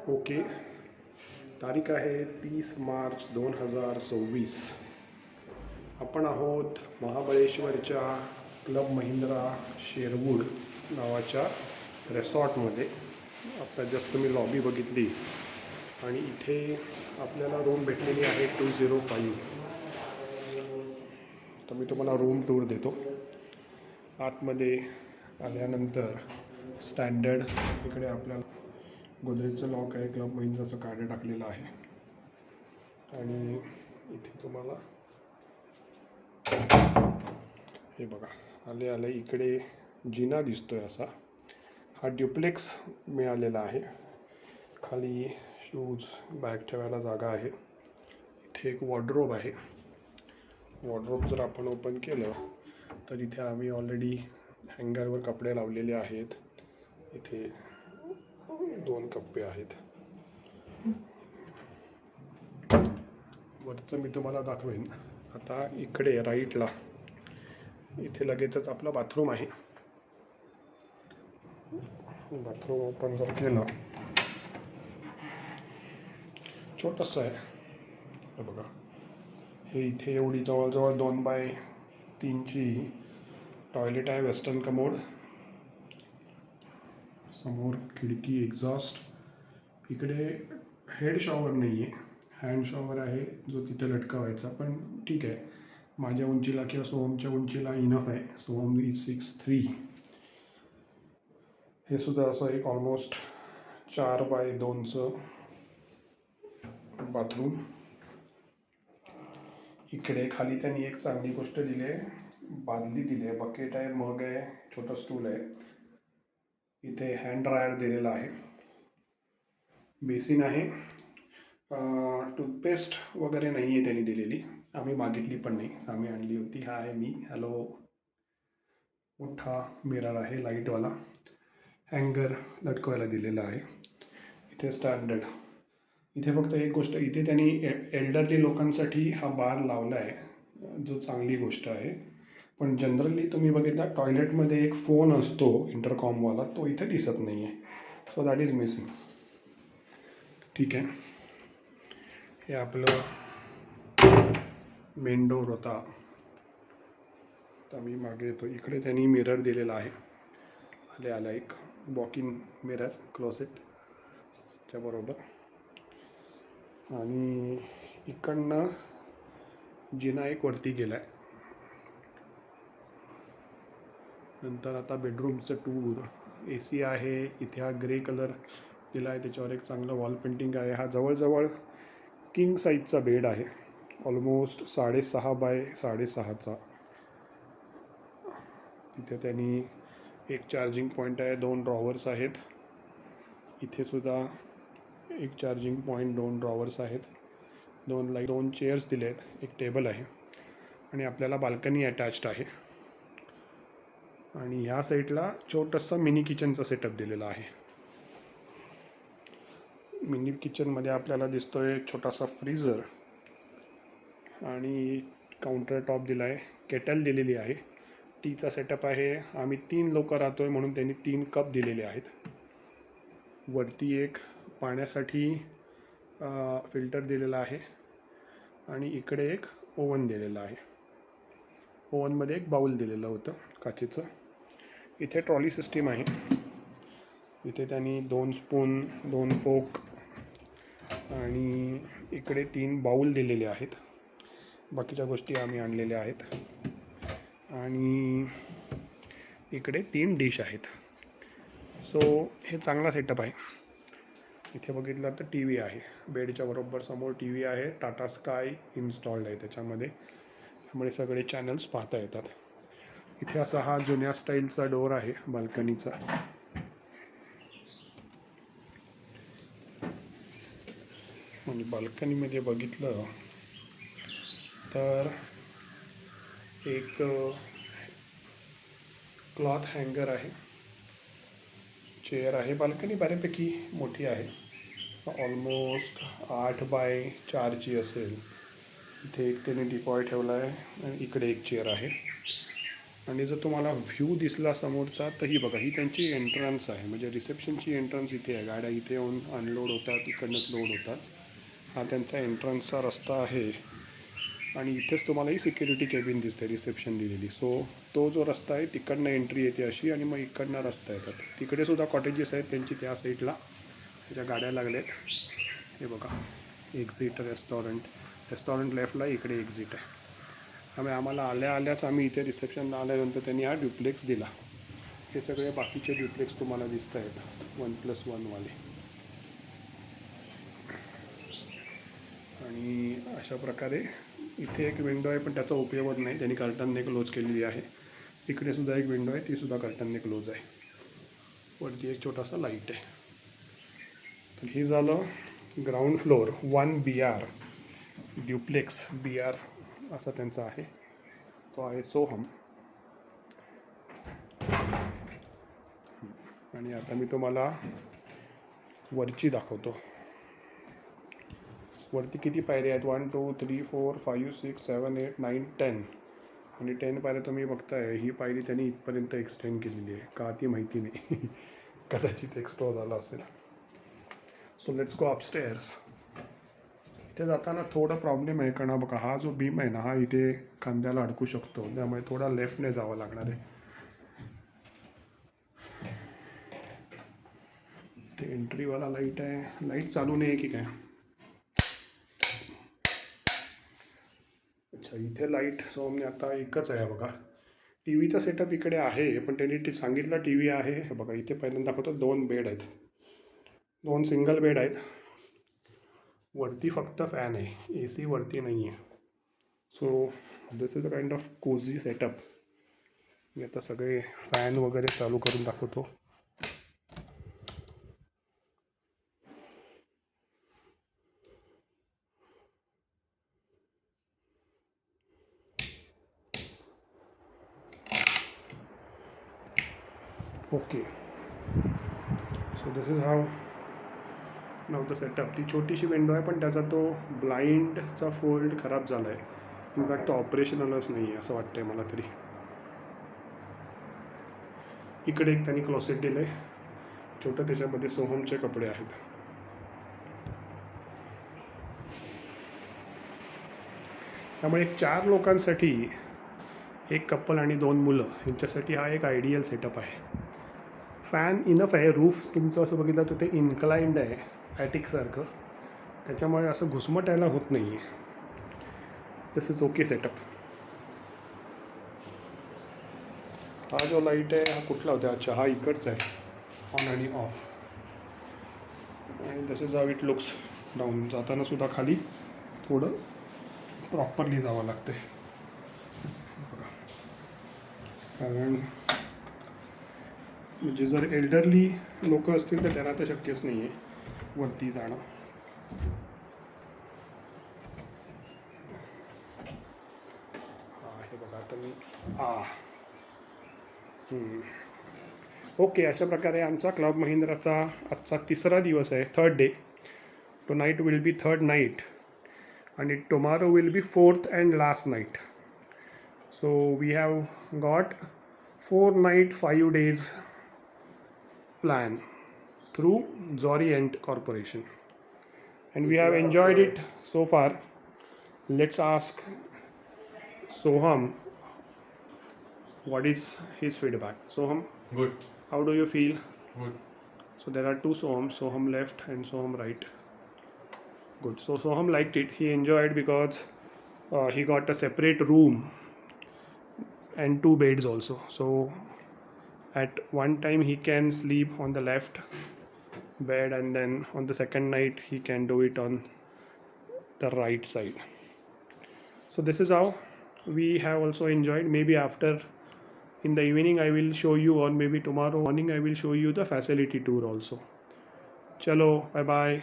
Okay. तारीख आहे 30 मार्च 2026. आपण आहोत महाबळेश्वरच्या क्लब महिंद्रा शेरवूड नावाच्या रेसॉर्टमध्ये. आता जस्ट तुम्ही लॉबी बघितली आणि इथे आपल्याला रूम भेटलेली आहे 205. तर मी तुम्हाला रूम टूर देतो. आतमध्ये आल्यानंतर स्टँडर्ड इकडे आपल्याला गोदरेजचं लॉक आहे, क्लब महिंद्राचं कार्ड टाकलेलं आहे. आणि इथे तुम्हाला हे बघा आले इकडे जिना दिसतोय असा. हा ड्युप्लेक्स मिळालेला आहे. खाली शूज बॅग ठेवायला जागा आहे. इथे एक वॉर्डरोब आहे. वॉर्डरोब जर आपण ओपन केलं तर इथे आम्ही ऑलरेडी हँगरवर कपडे लावलेले आहेत. इथे 2 कप्पे आहेत. वरचं मी तुम्हाला दाखवेन. आता इकडे राईटला इथे लगेचच आपलं बाथरूम आहे. बाथरूम ओपन जर केलं, छोटंसं आहे. हे बघा, हे इथे एवढी जवळजवळ 2x3ची टॉयलेट आहे. वेस्टर्न कमोड, समोर खिडकी, एक्झॉस्ट. इकडे हेड शॉवर नाही आहे, हँड शॉवर आहे जो तिथे लटकवायचा. पण ठीक आहे, माझ्या उंचीला किंवा सोहमच्या उंचीला इनफ आहे. सोहम इज 6'3". हे सुद्धा असं एक ऑलमोस्ट 4x2चं बाथरूम. इकडे खाली त्यांनी एक चांगली गोष्ट दिली आहे, बादली दिली आहे, बकेट आहे, मग आहे, छोटं स्टूल आहे. इथे हँड ड्रायर दिलेला आहे, बेसिन आहे. टूथपेस्ट वगैरे नाही आहे त्यांनी दिलेली, आम्ही मागितली पण नाही, आम्ही आणली होती. हा आहे मी. हॅलो. मोठा मिरर आहे लाईटवाला. हँगर लटकवायला दिलेला आहे. इथे स्टँडर्ड. इथे फक्त एक गोष्ट, इथे त्यांनी एल्डरली लोकांसाठी हा बार लावला आहे, जो चांगली गोष्ट आहे. पण जनरली तुम्ही बघितला टॉयलेटमध्ये एक फोन असतो इंटरकॉमवाला, तो इथे दिसत नाही आहे. So that is missing. ठीक आहे. हे आपलं मेन डोर होता. तर मी मागे येतो. इकडे त्यांनी मिरर दिलेला आहे. आला एक वॉक इन मिरर क्लोसेटच्या बरोबर. आणि इकडनं जिना एक वरती गेला आहे. नंतर आता बेडरूमचं टूर. AC आहे इथे. हा ग्रे कलर दिला आहे, त्याच्यावर एक चांगलं वॉल पेंटिंग आहे. हा जवळजवळ किंग साईजचा बेड आहे, ऑलमोस्ट 6.5x6.5चा. तिथे त्यांनी एक चार्जिंग पॉईंट आहे, 2 ड्रॉवर्स आहेत. इथे सुद्धा एक चार्जिंग पॉईंट, 2 ड्रॉवर्स आहेत, 2 चेअर्स दिले आहेत, एक टेबल आहे. आणि आपल्याला बाल्कनी अटॅच्ड आहे. आणि ह्या साईडला छोटंसं मिनी किचनचं सेटअप दिलेला आहे. मिनी किचनमध्ये आपल्याला दिसतोय छोटासा फ्रीजर आणि काउंटर टॉप दिला आहे. केटल दिलेली आहे. टीचा सेटअप आहे. आम्ही 3 लोक राहतो आहे म्हणून त्यांनी 3 कप दिलेले आहेत. वरती एक पाण्यासाठी फिल्टर दिलेला आहे. आणि इकडे एक ओव्हन दिलेला आहे. ओव्हनमध्ये एक बाऊल दिलेलं होतं काचेचं. इथे ट्रॉली सिस्टीम आहे. इथे त्यांनी 2 स्पून, 2 फोक आणि इकडे 3 बाऊल दिलेले आहेत. बाकीच्या गोष्टी आम्ही आणलेल्या आहेत. आणि इकडे 3 डिश आहेत. सो हे चांगला सेटअप आहे. इथे बघितलं तर TV आहे. बेडच्या बरोबर समोर TV आहे. टाटा स्काय इन्स्टॉल्ड आहे त्याच्यामध्ये, त्यामुळे सगळे चॅनल्स पाहता येतात. इथे असा हा जुन्या स्टाईलचा डोर आहे बाल्कनीचा. म्हणजे बाल्कनीमध्ये बघितलं तर एक क्लॉथ हँगर आहे, चेअर आहे. बाल्कनी बऱ्यापैकी मोठी आहे, ऑलमोस्ट 8x4ची असेल. इथे एक त्याने टिपॉय ठेवला आहे आणि इकडे एक चेअर आहे. आणि जर तुम्हाला व्ह्यू दिसला समोरचा तर ही बघा, ही त्यांची एंट्रन्स आहे, म्हणजे रिसेप्शनची एंट्रन्स इथे आहे. गाड्या इथे येऊन अनलोड होतात, इकडनंच लोड होतात. हा त्यांचा एंट्रन्सचा रस्ता आहे आणि इथेच तुम्हाला ही सिक्युरिटी केबिन दिसते, रिसेप्शन दिलेली. सो तो जो रस्ता आहे तिकडनं एंट्री येते अशी, आणि मग इकडनं रस्ता येतात. तिकडे सुद्धा कॉटेजेस आहेत त्यांची त्या साईडला, त्याच्या गाड्या लागल्यात. हे बघा, एक्झिट रेस्टॉरंट लेफ्टला, इकडे एक्झिट आहे. त्यामुळे आम्हाला आल्याच आम्ही इथे रिसेप्शनला आल्यानंतर त्यांनी हा ड्युप्लेक्स दिला. हे सगळे बाकीचे ड्युप्लेक्स तुम्हाला दिसत आहेत 1+1 वाले. आणि अशा प्रकारे इथे एक विंडो आहे, पण त्याचा उपयोग नाही, त्यांनी कर्टनने क्लोज केलेली आहे. इकडे सुद्धा एक विंडो आहे, ती सुद्धा कर्टनने क्लोज आहे. वरती एक छोटासा लाईट आहे. तर हे झालं ground floor 1 BR duplex. BR असा त्यांचा आहे, तो आहे सोहम. आणि आता मी तुम्हाला वरची दाखवतो. वरती किती पायऱ्या आहेत? 1 2 3 4 5 6 7 8 9 10. आणि 10 पायऱ्या तुम्ही बघताय. ही पायरी त्यांनी इथपर्यंत एक्सटेंड केलेली आहे, का ती माहिती नाही. कदाचित एक्सप्लोर झाला असेल. So let's go अपस्टेअर्स. इथे जाताना थोडा प्रॉब्लेम आहे, कारण बघा हा जो बीम आहे ना, हा इथे खांद्याला अडकू शकतो, त्यामुळे थोडा लेफ्टने जावं लागणार आहे. ते एंट्रीवाला लाईट आहे, लाईट चालू नाही आहे की काय? अच्छा, इथे लाईट सोमने आता एकच आहे बघा. टी व्हीचा सेटअप इकडे आहे, पण त्यांनी सांगितलं टी व्ही आहे. हे बघा, इथे पहिल्यांदा दाखवतो 2 बेड आहेत, 2 सिंगल बेड आहेत. वरती फक्त फॅन आहे, AC वरती नाही आहे. So this is a kind of cozy setup. मी आता सगळे फॅन वगैरे चालू करून दाखवतो. Okay, so this is how now the setup. ती छोटीशी विंडो आहे, पण त्याचा तो ब्लाइंडचा फोल्ड खराब झाला आहे. इनफॅक्ट तो ऑपरेशनलच नाही आहे असं वाटतं आहे मला तरी. इकडे एक त्यांनी क्लोसेट दिलं आहे छोटं, त्याच्यामध्ये सोहमचे कपडे आहेत. त्यामुळे 4 लोकांसाठी, एक कपल आणि 2 मुलं यांच्यासाठी हा एक आयडियल सेटअप आहे. फॅन इनफ आहे. रूफ तुमचं असं बघितलं तर ते इन्क्लाइंड आहे ॲटिकसारखं, त्याच्यामुळे असं घुसमटायला होत नाही आहे. दिस इज ओके सेटअप. हा जो लाईट आहे हा कुठला होता? अच्छा, हा इकडचा आहे, ऑन आणि ऑफ. आणि this is how it looks down. जाताना सुद्धा खाली थोडं प्रॉपरली जावं लागते, कारण म्हणजे जर एल्डरली लोक असतील तर त्यांना तर शक्यच नाही आहे वरती जाणं. हे बघा आता मी ओके. अशा प्रकारे आमचा क्लब महिंद्राचा आजचा 3रा दिवस आहे, 3rd day. Tonight will be 3rd night आणि tomorrow will be 4th and last night. So we have got 4 night 5 days plan through Zorient Corporation, and we have enjoyed it so far. Let's ask Soham what is his feedback. Soham, Good. how do you feel? Good. So there are 2 Sohams, Soham left and Soham right. Good. So Soham liked it. He enjoyed because he got a separate room and 2 beds also. So at one time he can sleep on the left bed, and then on the second night he can do it on the right side. So this is how we have also enjoyed. Maybe after in the evening I will show you, or maybe tomorrow morning I will show you the facility tour also. Chalo, bye bye.